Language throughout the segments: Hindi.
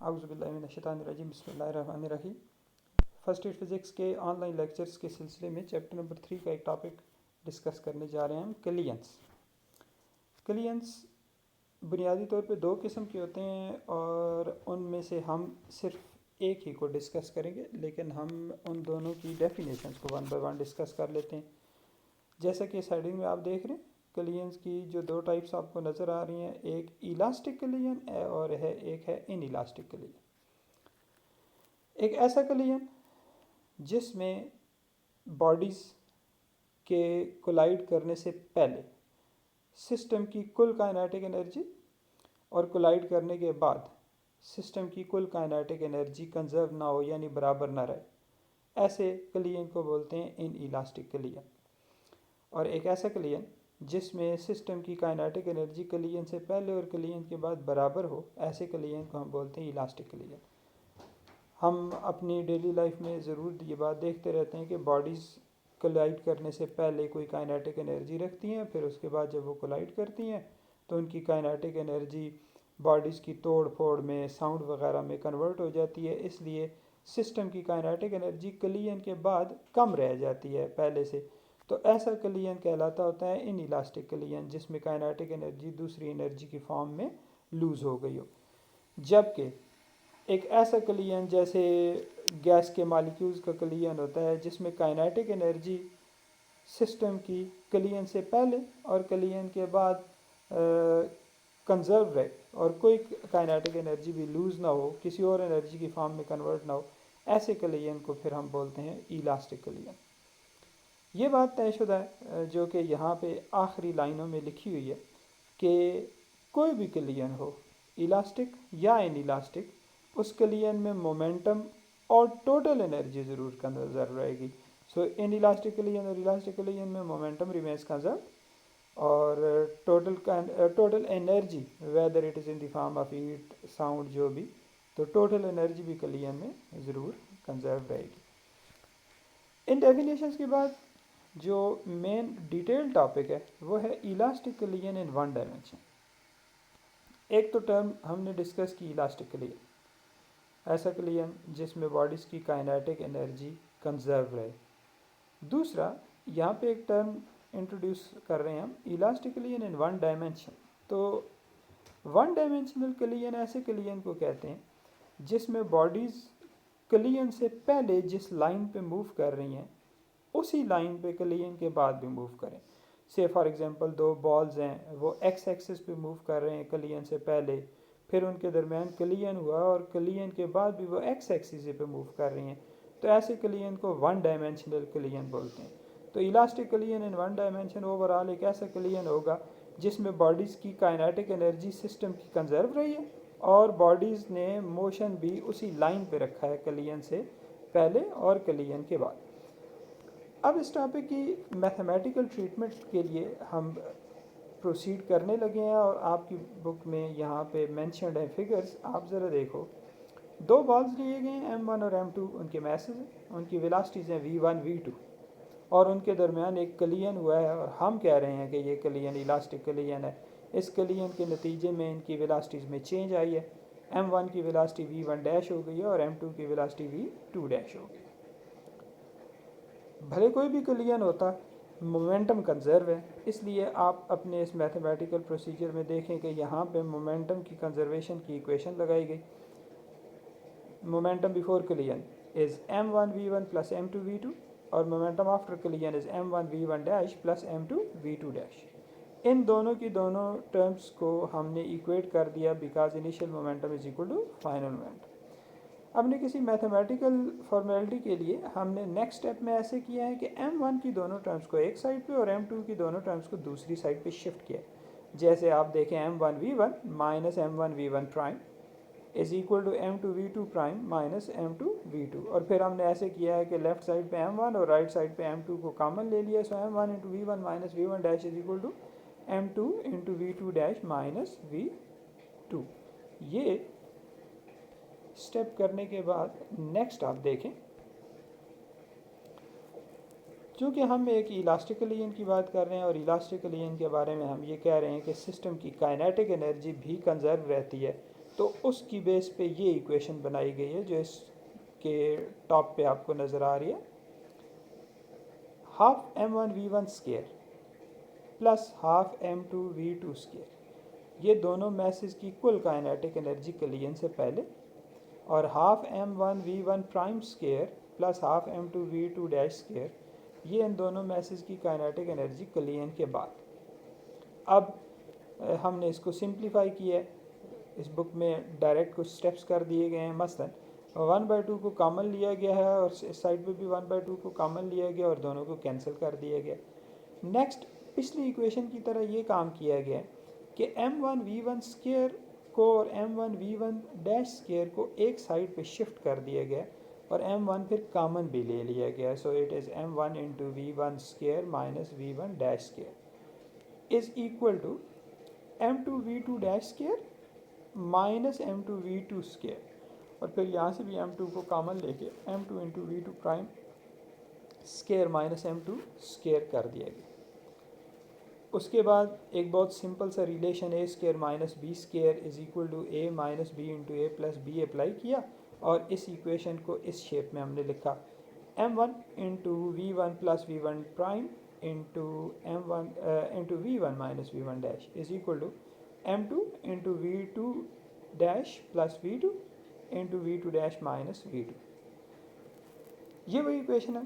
आउज़ुबिल्लाहिमिनश्शैतानिर्रजीम बिस्मिल्लाहिर्रहमानिर्रहीम। फर्स्ट ईयर फिज़िक्स के ऑनलाइन लेक्चर्स के सिलसिले में चैप्टर नंबर 3 का एक टॉपिक डिस्कस करने जा रहे हैं हम, कलियंस। कलियंस बुनियादी तौर पे दो किस्म के होते हैं और उनमें से हम सिर्फ एक ही को डिस्कस करेंगे, लेकिन हम उन दोनों की डेफिनेशंस को वन बाय वन डिस्कस कर लेते हैं। जैसा कि साइडिंग में आप देख रहे हैं, कलियंस की जो दो टाइप्स आपको नज़र आ रही हैं, एक इलास्टिक कलियन और एक है इन इलास्टिक कलियन। एक ऐसा कलियन जिसमें बॉडीज़ के कोलाइड करने से पहले सिस्टम की कुल काइनेटिक एनर्जी और कोलाइड करने के बाद सिस्टम की कुल काइनेटिक एनर्जी कंजर्व ना हो, यानी बराबर ना रहे, ऐसे कलियन को बोलते हैं इन इलास्टिक कलियन। और एक ऐसा कलियन जिसमें सिस्टम की काइनेटिक एनर्जी कलियन से पहले और कलियन के बाद बराबर हो, ऐसे कलियन को हम बोलते हैं इलास्टिक कलियन। हम अपनी डेली लाइफ में ज़रूर ये बात देखते रहते हैं कि बॉडीज़ कोलाइड करने से पहले कोई काइनेटिक एनर्जी रखती हैं, फिर उसके बाद जब वो कोलाइड करती हैं तो उनकी काइनेटिक एनर्जी बॉडीज़ की तोड़ फोड़ में, साउंड वगैरह में कन्वर्ट हो जाती है। इसलिए सिस्टम की काइनेटिक एनर्जी कलियन के बाद कम रह जाती है पहले से। तो ऐसा कलियन कहलाता होता है इन इलास्टिक कलियन, जिसमें काइनेटिक एनर्जी दूसरी एनर्जी की फॉर्म में लूज़ हो गई हो। जबकि एक ऐसा कलियन जैसे गैस के मालिक्यूल्स का कलियन होता है, जिसमें काइनेटिक एनर्जी सिस्टम की कलियन से पहले और कलियन के बाद कंजर्व रहे और कोई काइनेटिक एनर्जी भी लूज़ ना हो, किसी और एनर्जी की फॉर्म में कन्वर्ट ना हो, ऐसे कलियन को फिर हम बोलते हैं इलास्टिक कलियन। ये बात तयशुदा है जो कि यहाँ पे आखिरी लाइनों में लिखी हुई है कि कोई भी कलियन हो, इलास्टिक या इन इलास्टिक, उस कलियन में मोमेंटम और टोटल एनर्जी ज़रूर कंजर्व रहेगी। सो इन इलास्टिक कलियन और इलास्टिक कलियन में मोमेंटम रिमेन्स कंजर्व और total energy, whether it is in the form of heat, sound, जो भी, तो टोटल एनर्जी भी कलियन में ज़रूर कंजर्व रहेगी। इन डेफिनेशंस के बाद जो मेन डिटेल टॉपिक है वो है elastic collision in one dimension. एक तो टर्म हमने डिस्कस की इलास्टिक कलियन, ऐसा कलियन जिसमें बॉडीज़ की काइनेटिक एनर्जी कंजर्व रहे। दूसरा, यहाँ पे एक टर्म इंट्रोड्यूस कर रहे हैं हम, elastic collision in one dimension. तो वन डायमेंशनल कलियन ऐसे कलियन को कहते हैं जिसमें बॉडीज़ कलियन से पहले जिस लाइन पे मूव कर रही हैं उसी लाइन पे कलियन के बाद भी मूव करें। से फॉर एग्जांपल दो बॉल्स हैं, वो एक्स एक्सिस पे मूव कर रहे हैं कलियन से पहले, फिर उनके दरमियान कलियन हुआ और कलियन के बाद भी वो एक्स एक्सिस पे मूव कर रही हैं, तो ऐसे कलियन को वन डायमेंशनल कलियन बोलते हैं। तो elastic collision in one dimension overall एक ऐसा कलियन होगा जिसमें बॉडीज़ की काइनेटिक एनर्जी सिस्टम की कंजर्व रही है और बॉडीज़ ने मोशन भी उसी लाइन पे रखा है, कलियन से पहले और कलियन के बाद। अब इस टॉपिक की मैथमेटिकल ट्रीटमेंट के लिए हम प्रोसीड करने लगे हैं और आपकी बुक में यहाँ पे मेंशन्ड है फिगर्स, आप ज़रा देखो। दो बॉल्स लिए गए हैं M1 और M2, उनके मैसेज हैं, उनकी वेलोसिटीज़ हैं V1 V2 और उनके दरमियान एक कलियन हुआ है और हम कह रहे हैं कि ये कलियन इलास्टिक कलियन है। इस कलियन के नतीजे में इनकी वेलोसिटीज़ में चेंज आई है। M1 की वेलोसिटी V1 डैश हो गई है और M2 की वेलोसिटी V2 डैश हो गई। भले कोई भी कलियन होता, मोमेंटम कंजर्व है, इसलिए आप अपने इस मैथमेटिकल प्रोसीजर में देखें कि यहाँ पे मोमेंटम की कंजर्वेशन की इक्वेशन लगाई गई। Momentum before collision is M1 V1 plus M2 V2 और momentum after collision is M1 V1 dash plus M2 V2 dash. इन दोनों की दोनों टर्म्स को हमने इक्वेट कर दिया because initial momentum is equal to final momentum. हमने किसी मैथमेटिकल फॉर्मेलिटी के लिए हमने नेक्स्ट स्टेप में ऐसे किया है कि M1 की दोनों टर्म्स को एक साइड पे और M2 की दोनों टर्म्स को दूसरी साइड पे शिफ्ट किया। जैसे आप देखें M1 V1 minus M1 V1 prime is equal to M2 V2 prime minus M2 V2, और फिर हमने ऐसे किया है कि लेफ्ट साइड पे M1 और राइट साइड पे M2 को कॉमन ले लिया। So M1 into V1 minus V1 dash is equal to M2 into V2 dash minus V2। ये स्टेप करने के बाद नेक्स्ट आप देखें, चूँकि हम एक इलास्टिक कलियन की बात कर रहे हैं और इलास्टिक कलियन के बारे में हम ये कह रहे हैं कि सिस्टम की काइनेटिक एनर्जी भी कंजर्व रहती है, तो उसकी बेस पे ये इक्वेशन बनाई गई है जो इसके टॉप पे आपको नज़र आ रही है। Half m1v1 square plus half m2v2 square, ये दोनों मैसेज की कुल काइनेटिक एनर्जी कलियन से पहले, और half m1v1 prime square plus half m2v2 dash square, ये इन दोनों मैसेज की काइनेटिक एनर्जी कलियन के बाद। अब हमने इसको सिंप्लीफाई किया है, इस बुक में डायरेक्ट कुछ स्टेप्स कर दिए गए हैं। मसलन 1/2 को कॉमन लिया गया है और इस साइड पे भी 1/2 को कॉमन लिया गया और दोनों को कैंसिल कर दिया गया। नेक्स्ट, पिछली इक्वेशन की तरह ये काम किया गया कि m1v1 स्केयर को और m1v1 डैश स्केयर को एक साइड पे शिफ्ट कर दिया गया और m1 फिर कॉमन भी ले लिया गया। So it is m1 into v1 square minus v1 dash square is equal to m2v2 dash square minus m2v2 square, और फिर यहाँ से भी m2 को कॉमन लेके m2 into v2 prime square minus m2 square कर दिया गया। उसके बाद एक बहुत सिंपल सा relation A square minus B square is equal to A minus B into A plus B apply किया, और इस इक्वेशन को इस शेप में हमने लिखा m1 into V one plus V one prime into m1 into V one minus V one dash is equal to m2 into V two dash plus V two into V two dash minus V two. ये वही इक्वेशन है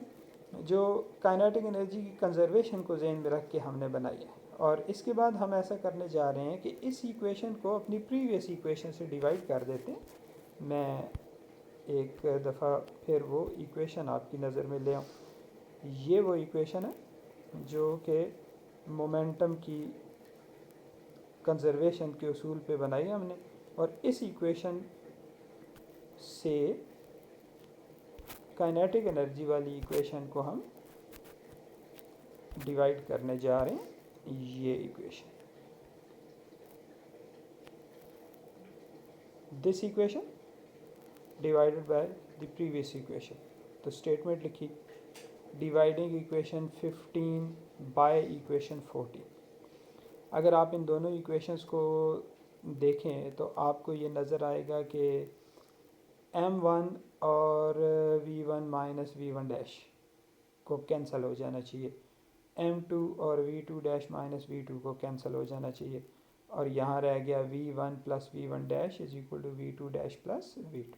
जो काइनेटिक एनर्जी की कंजर्वेशन को ज़हन में रख के हमने बनाई है। और इसके बाद हम ऐसा करने जा रहे हैं कि इस इक्वेशन को अपनी प्रीवियस इक्वेशन से डिवाइड कर देते हैं। मैं एक दफ़ा फिर वो इक्वेशन आपकी नज़र में ले आऊँ। ये वो इक्वेशन है जो कि मोमेंटम की कंजर्वेशन के उसूल पे बनाई है हमने, और इस इक्वेशन से काइनेटिक एनर्जी वाली इक्वेशन को हम डिवाइड करने जा रहे हैं। ये equation, this equation divided by the previous equation. तो स्टेटमेंट लिखी, डिवाइडिंग इक्वेशन 15 बाय इक्वेशन 14। अगर आप इन दोनों इक्वेशंस को देखें तो आपको ये नज़र आएगा कि m1 और v1 माइनस v1 डैश को कैंसिल हो जाना चाहिए, m2 और v2 डैश माइनस v2 को कैंसिल हो जाना चाहिए, और यहाँ रह गया v1 plus v1 dash is equal to v2 dash plus v2।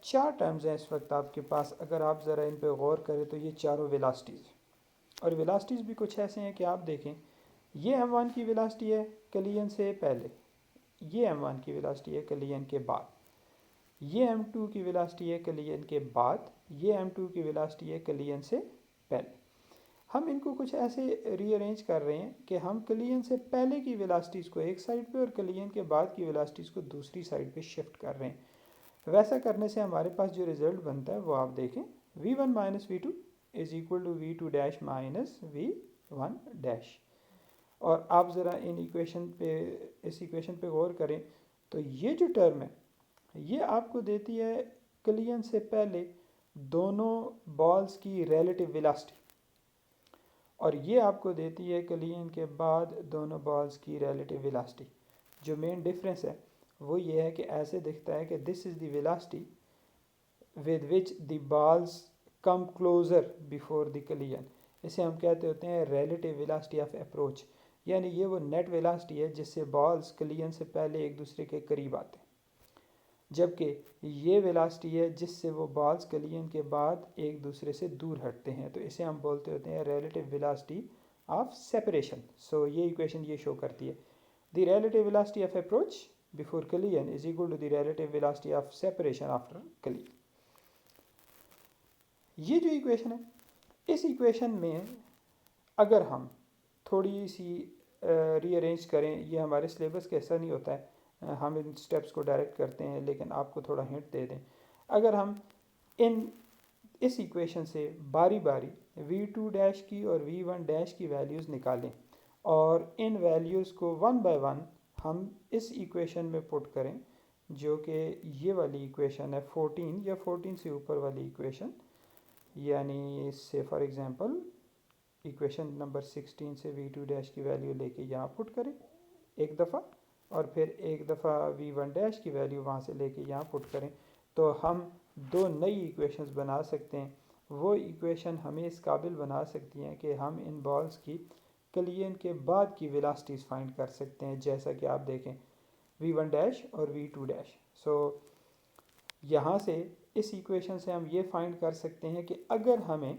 चार टर्म्स हैं इस वक्त आपके पास। अगर आप ज़रा इन पे गौर करें तो ये चारों वेलासिटीज़, और वेलासिटीज़ भी कुछ ऐसे हैं कि आप देखें, ये m1 की वेलासिटी है कलियन से पहले, ये m1 की वेलासिटी है कलियन के बाद, ये m2 की वेलासिटी है कलियन के बाद, ये m2 की वेलासिटी है कलियन से पहले। हम इनको कुछ ऐसे रीअरेंज कर रहे हैं कि हम कलियन से पहले की वेलासिटीज़ को एक साइड पे और कलियन के बाद की वेलासिटीज़ को दूसरी साइड पे शिफ्ट कर रहे हैं। वैसा करने से हमारे पास जो रिज़ल्ट बनता है वो आप देखें, v1 minus V two is equal to V two dash minus V one dash. और आप ज़रा इन इक्वेशन पे, इस इक्वेशन पे गौर करें तो ये जो टर्म है ये आपको देती है कलियन से पहले दोनों बॉल्स की रिलेटिव वेलोसिटी, और ये आपको देती है कलियन के बाद दोनों बॉल्स की रिलेटिव वेलोसिटी। जो मेन डिफरेंस है वो ये है कि ऐसे दिखता है कि this is the velocity with which the balls come closer before the collision. इसे हम कहते होते हैं रिलेटिव वेलोसिटी ऑफ अप्रोच, यानी ये वो नेट वेलोसिटी है जिससे बॉल्स कलियन से पहले एक दूसरे के करीब आते हैं, जबकि ये वेलोसिटी है जिससे वो बॉल्स कलियन के बाद एक दूसरे से दूर हटते हैं। तो इसे हम बोलते होते हैं relative velocity of separation. So ये इक्वेशन ये शो करती है the relative velocity of approach before collision is equal to the relative velocity of separation after collision. ये जो इक्वेशन है, इस इक्वेशन में अगर हम थोड़ी सी रीअरेंज करें, ये हमारे सिलेबस का हिस्सा नहीं होता है, हम इन स्टेप्स को डायरेक्ट करते हैं, लेकिन आपको थोड़ा हिंट दे दें। अगर हम इस इक्वेशन से बारी बारी v2 डैश की और v1 डैश की वैल्यूज़ निकालें और इन वैल्यूज़ को वन बाय वन हम इस इक्वेशन में पुट करें, जो कि ये वाली इक्वेशन है 14 या 14 से ऊपर वाली इक्वेशन, यानी से फॉर एग्जांपल इक्वेशन नंबर 16 से v2 डैश की वैल्यू लेके यहाँ पुट करें एक दफ़ा, और फिर एक दफ़ा v1 डैश की वैल्यू वहाँ से लेके यहाँ पुट करें तो हम दो नई इक्वेशंस बना सकते हैं। वो इक्वेशन हमें इस काबिल बना सकती हैं कि हम इन बॉल्स की कलियन के बाद की वेलोसिटीज़ फाइंड कर सकते हैं, जैसा कि आप देखें v1 डैश और v2 डैश। सो यहाँ से इस इक्वेशन से हम ये फाइंड कर सकते हैं कि अगर हमें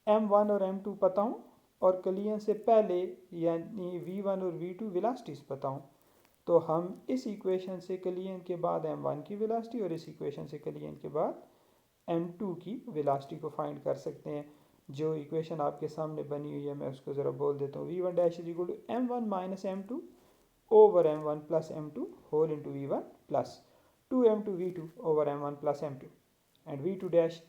m1 और m2 पता हो और कलियन से पहले यानी v1 और v2 वेलोसिटीज़ पता हो, तो हम इस इक्वेशन से कलियन के बाद m1 की वेलोसिटी और इस इक्वेशन से कलियन के बाद m2 की वेलोसिटी को फाइंड कर सकते हैं। जो इक्वेशन आपके सामने बनी हुई है मैं उसको ज़रा बोल देता हूँ। v1 dash is equal to m1 minus m2 over m1 plus m2 whole into v1 plus 2m2 v2 over m1 plus m2 and v2 dash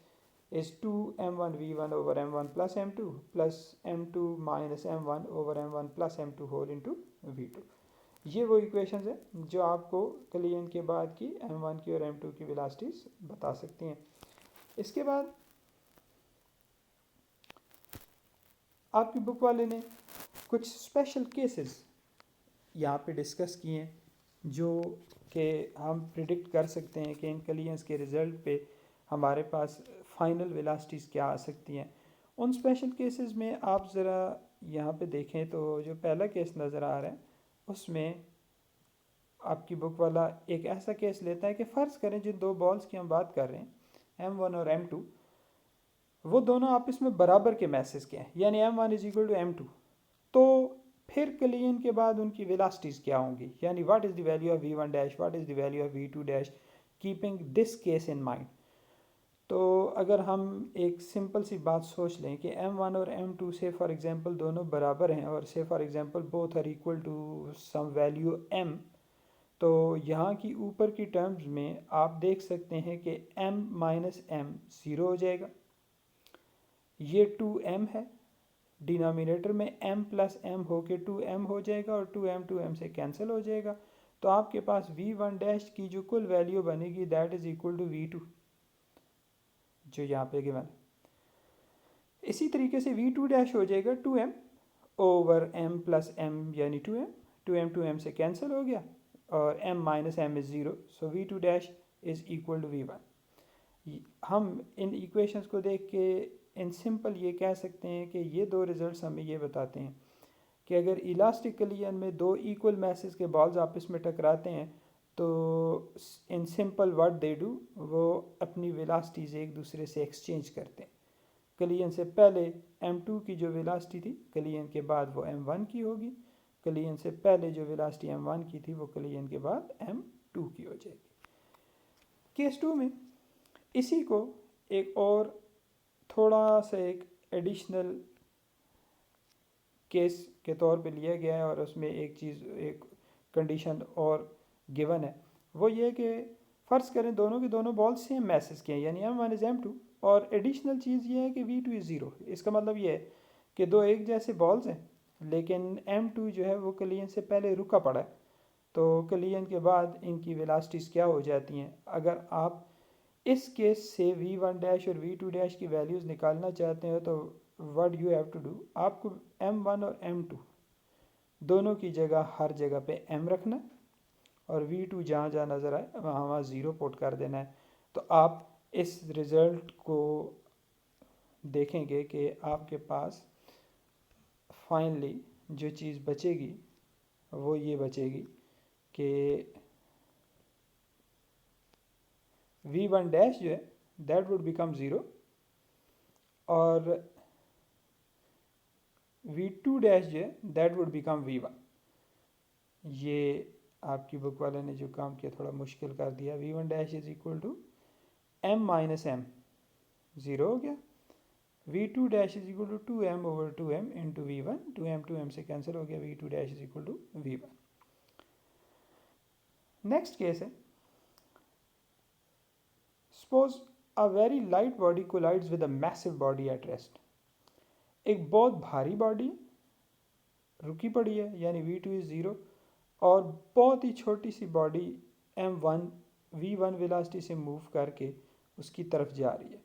is 2m1 v1 over m1 plus m2 plus m2 minus m1 over m1 plus m2 whole into v2। ये वो इक्वेशंस है जो आपको कलियन के बाद की m1 की और m2 की वेलोसिटीज बता सकती हैं। इसके बाद आपकी बुक वाले ने कुछ स्पेशल केसेस यहाँ पे डिस्कस किए हैं जो कि हम प्रिडिक्ट कर सकते हैं कि इन कलियंस के रिज़ल्ट पे हमारे पास फाइनल वेलोसिटीज़ क्या आ सकती हैं। उन स्पेशल केसेस में आप ज़रा यहाँ पे देखें तो जो पहला केस नज़र आ रहा है उसमें आपकी बुक वाला एक ऐसा केस लेता है कि फ़र्ज़ करें जिन दो बॉल्स की हम बात कर रहे हैं m1 और m2, वो दोनों आपस में बराबर के मैसेज के हैं, यानी m1 is equal to m2। तो फिर कलियन के बाद उनकी वेलोसिटीज़ क्या होंगी, यानी what is the value of v1 dash, what is the value of v2 dash, keeping this case in mind. तो अगर हम एक सिंपल सी बात सोच लें कि m1 और m2 से फॉर एग्जांपल दोनों बराबर हैं और से for example both are equal to some value m, तो यहाँ की ऊपर की टर्म्स में आप देख सकते हैं कि m माइनस m ज़ीरो हो जाएगा, ये 2m है, डिनोमिनेटर में m प्लस m होके 2m हो जाएगा और 2m से कैंसिल हो जाएगा। तो आपके पास v1 डैश की जो कुल वैल्यू बनेगी that is equal to v2 जो यहाँ पे गिवन है। इसी तरीके से v2 डैश हो जाएगा 2m over m plus m यानी 2m से कैंसिल हो गया और m minus m is zero, so v2 dash is equal to v1। हम इन इक्वेशंस को देख के इन सिंपल ये कह सकते हैं कि ये दो रिजल्ट्स हमें ये बताते हैं कि अगर इलास्टिक कलियन में दो इक्वल मैसेज के बॉल्स आपस में टकराते हैं तो in simple what they do, वो अपनी वेलोसिटीज़ एक दूसरे से एक्सचेंज करते हैं। कलियन से पहले m2 की जो वेलोसिटी थी कलियन के बाद वो m1 की होगी, कलियन से पहले जो वेलोसिटी m1 की थी वो कलियन के बाद m2 की हो जाएगी। केस 2 में इसी को एक और थोड़ा सा एक एडिशनल केस के तौर पे लिया गया है और उसमें एक चीज़ एक कंडीशन और गिवन है, वो ये कि फ़र्ज़ करें दोनों के दोनों बॉल सेम मैसेज के हैं यानी m1 इज़ m2 और एडिशनल चीज़ ये है कि v2 इज़ ज़ीरो। इसका मतलब ये है कि दो एक जैसे बॉल्स हैं लेकिन m2 जो है वो कलियन से पहले रुका पड़ा है, तो कलियन के बाद इनकी वेलोसिटीज़ क्या हो जाती हैं। अगर आप इस केस से v1 डैश और v2 डैश की वैल्यूज़ निकालना चाहते हो तो what you have to do, आपको m1 और m2 दोनों की जगह हर जगह पे m रखना और v2 जहाँ जहाँ नज़र आए वहाँ वहाँ ज़ीरो पुट कर देना है। तो आप इस रिज़ल्ट को देखेंगे कि आपके पास फाइनली जो चीज़ बचेगी वो ये बचेगी कि v1 डैश जो है दैट वुड बिकम ज़ीरो और v2 डैश जो है दैट वुड बिकम v1। ये आपकी बुक वाले ने जो काम किया थोड़ा मुश्किल कर दिया। v1 dash is equal to m minus m zero हो गया, v2 dash is equal to 2m over 2m into v1, 2m से कैंसिल हो गया, v2 dash is equal to v1। Next case है, suppose a very light body collides with a massive body at rest. एक बहुत भारी बॉडी रुकी पड़ी है यानी v2 इज़ ज़ीरो और बहुत ही छोटी सी बॉडी m1 v1 वेलोसिटी से मूव करके उसकी तरफ जा रही है।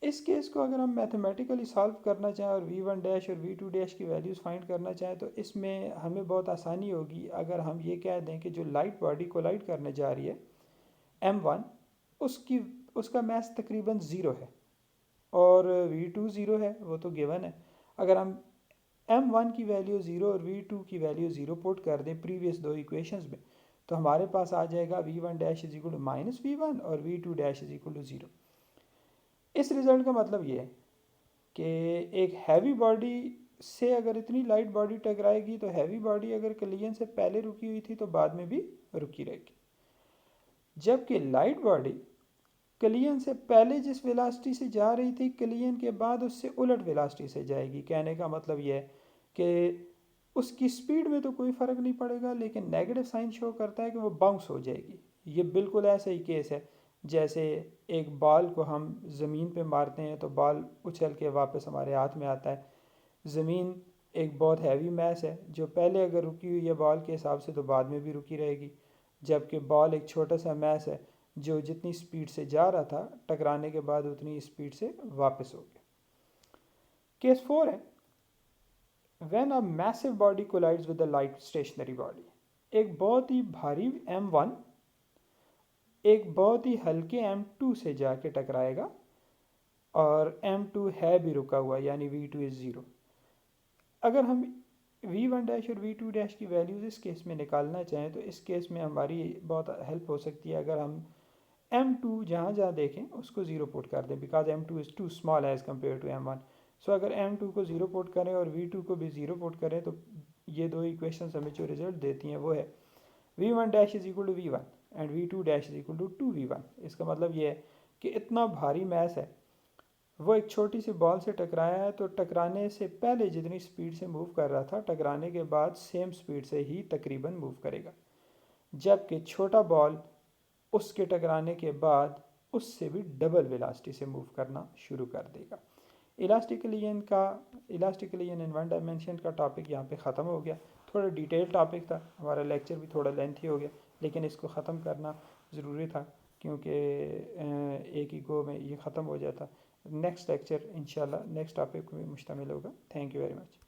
इस केस को अगर हम मैथमेटिकली सॉल्व करना चाहें और v1 डैश और v2 डैश की वैल्यूज़ फाइंड करना चाहें तो इसमें हमें बहुत आसानी होगी अगर हम ये कह दें कि जो लाइट बॉडी कोलाइड करने जा रही है m1, उसकी उसका मैस तकरीबन ज़ीरो है और v2 ज़ीरो है, वो तो गिवन है। अगर हम m1 की वैल्यू ज़ीरो और v2 की वैल्यू ज़ीरो पुट कर दें प्रीवियस दो इक्वेशंस में, तो हमारे पास आ जाएगा v1 dash is equal to minus v1 और v2 dash is equal to zero. इस रिज़ल्ट का मतलब ये है कि एक हैवी बॉडी से अगर इतनी लाइट बॉडी टकराएगी तो हैवी बॉडी अगर कलियन से पहले रुकी हुई थी तो बाद में भी रुकी रहेगी, जबकि लाइट बॉडी कलियन से पहले जिस वेलासिटी से जा रही थी कलियन के बाद उससे उलट वेलासिटी से जाएगी। कहने का मतलब यह है कि उसकी स्पीड में तो कोई फ़र्क नहीं पड़ेगा, लेकिन नेगेटिव साइन शो करता है कि वो बाउंस हो जाएगी। ये बिल्कुल ऐसा ही केस है जैसे एक बॉल को हम ज़मीन पे मारते हैं तो बॉल उछल के वापस हमारे हाथ में आता है। ज़मीन एक बहुत हैवी मैस है, जो पहले अगर रुकी हुई है बॉल के हिसाब से तो बाद में भी रुकी रहेगी, जबकि बॉल एक छोटा सा मैस है जो जितनी स्पीड से जा रहा था टकराने के बाद उतनी स्पीड से वापस हो गया। केस 4 है when a massive body collides with a light stationary body. एक बहुत ही भारी m1 एक बहुत ही हल्के m2 से जाके टकराएगा और m2 है भी रुका हुआ यानी v2 इज़ ज़ीरो। अगर हम v1 डैश और v2 डैश की वैल्यूज़ इस केस में निकालना चाहें तो इस केस में हमारी बहुत हेल्प हो सकती है अगर हम m2 जहाँ जहाँ देखें उसको ज़ीरो पुट कर दें, because m2 is too small as compare to m1। So अगर m2 को ज़ीरो पुट करें और v2 को भी ज़ीरो पुट करें तो ये दो इक्वेशन हमें जो रिजल्ट देती हैं वो है v1 dash is equal to v1 and v2 dash is equal to 2v1। इसका मतलब ये है कि इतना भारी मैस है वो एक छोटी सी बॉल से टकराया है तो टकराने से पहले जितनी स्पीड से मूव कर रहा था टकराने के बाद सेम स्पीड से ही तकरीबन मूव करेगा, जबकि छोटा बॉल उसके टकराने के बाद उससे भी डबल वेलासिटी से मूव करना शुरू कर देगा। इलास्टिकलियन इन वन डायमेंशन का टॉपिक यहाँ पे ख़त्म हो गया। थोड़ा डिटेल टॉपिक था, हमारा लेक्चर भी थोड़ा लेंथी हो गया, लेकिन इसको ख़त्म करना ज़रूरी था क्योंकि एक ही गो में ये ख़त्म हो जाता। नेक्स्ट लेक्चर इंशाल्लाह नेक्स्ट टॉपिक में मुश्तमिल होगा। Thank you very much.